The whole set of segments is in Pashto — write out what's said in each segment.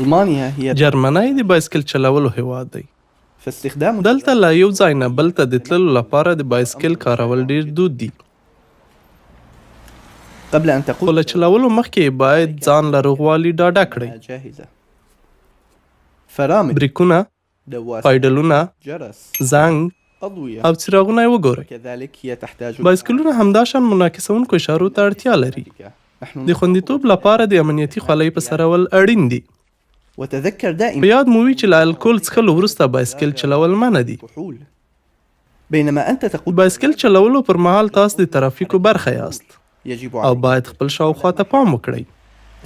ألمانيا هي جرمنی د بایسکل چلولو هیواد دی. فاستخدام دلته له یو ځای نه بل ته د تللو لپاره د بایسکل کارول ډیر دود دي. قبل أن خو تقود له چلولو مخکې باید ځان له روغوالي ډاډه کړئ. جاهزة. فرامل، بریکونه، دواسة، پایډلونه، جرس، زنګ أضوية، او څراغونه یې وګورئ. وكذلك هي تحتاج بایسکلونه همداشان منعکسونکو اشارو ته اړتیا لري. د خوندیتوب لپاره د امنیتي خولۍ په سرول اړین دي. وتذكر په دائما یاد مو وي چې له الکول څښلو وروسته بایسکل چلول منع دي. الكحول. بينما أنت تقود بایسکل چلولو پر مهال تاسو د ترافیکو برخه یاست يجب او عليك باید خپل شاوخوا ته پام وکړئ.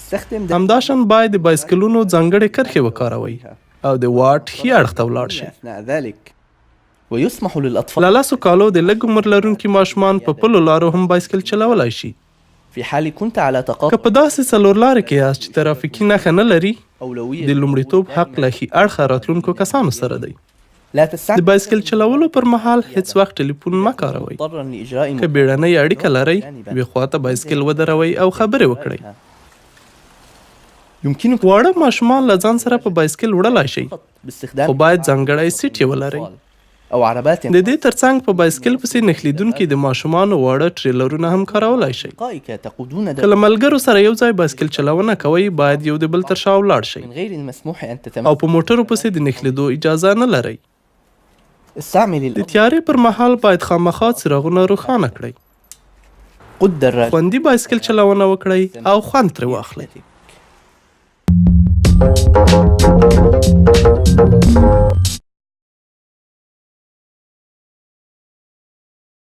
استخدم همداشان باید د بایسکلونو ځانګړې کرښې وکاروئ او د واټ ښي اړخ ته ولاړ شئ. أثناء ذلك ويسمح للأطفال له 10 کالو د لږ عمر لرونکي ماشومان په پلو لارو هم بایسکل چلولای شي. في حال كنت على که تقاطع په داسې څلور لارې کې یاست چې ترافیکي نښه نه لري، أولوية د لومړیتوب حق له ښي اړخه راتلونکو کسانو سره دی. لا د تستعمل بایسکل چلولو پر مهال هیڅ وخت ټلیفون مه کاروئ. مضطرا لإجراء که بیړنۍ اړیکه لرئ، یوې خواته بایسکل ودروئ او خبرې وکړئ. يمكنك واړه ماشومان له ځان سره په بایسکل وړلای شئ، باستخدام خو باید ځانګړی سیټ یې ولرئ. أو عربات د دې ترڅنګ په بایسکل پسې نښلیدونکي د ماشومانو واړه ټریلرونه هم کارولای شئ. أصدقائك تقودون که له ملګرو سره یو ځای بایسکل چلونه کوئ، باید یو د بل تر شا ولاړ شئ من غير المسموح أن او تتمسك. په موټرو پسې د نښلیدو اجازه نه لرئ. استعمل د تیارې پر مهال باید خامخا څراغونه روښانه کړئ. قد دراجة خوندي بایسکل چلونه وکړئ او خوند ترې واخلئ.